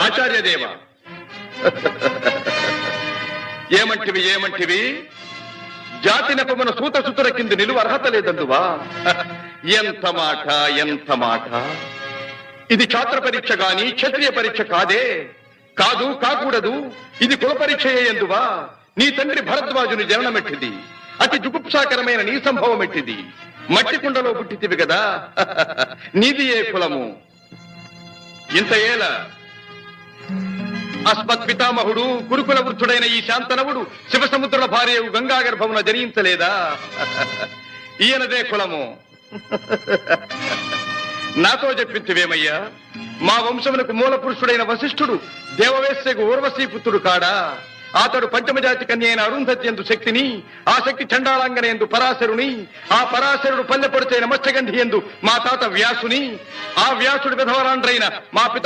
ఆచార్యదేవ ఏమంటివి జాతి నెపమున సూత సుతుల కింది నిలువ అర్హత లేదందువా? ఎంత మాట! ఇది ఛాత్ర పరీక్ష గాని క్షత్రియ పరీక్ష కాదే. కాకూడదు. ఇది కుల పరీక్ష ఎందువా? నీ తండ్రి భరద్వాజుని జననమెట్టిది. అతి జుగుప్సాకరమైన నీ సంభవం ఎట్టిది. మట్టి కుండలో పుట్టితివి కదా. నీది ఏ కులము? ఇంత ఏల అస్మత్ పితామహుడు గురుకుల వృద్ధుడైన ఈ శాంతనవుడు శివసముద్రుల భార్యవు గంగాగర్భమున జనించలేదా? ఈయనదే కులము. నాతో చెప్పింతివేమయ్యా? మా వంశమునకు మూల పురుషుడైన వశిష్ఠుడు దేవవేశ్యకు ఊర్వశీపుత్రుడు కాడా? అతడు పంచమజాతి కన్య అయిన అరుంధతి ఎందు శక్తిని, ఆ శక్తి చండాళాంగన ఎందు పరాశరుని, ఆ పరాశరుడు పల్లెపొడిచైన మత్స్యగంధి ఎందు మా తాత వ్యాసుని, ఆ వ్యాసుడి విధవరాండ్రైన మా పిత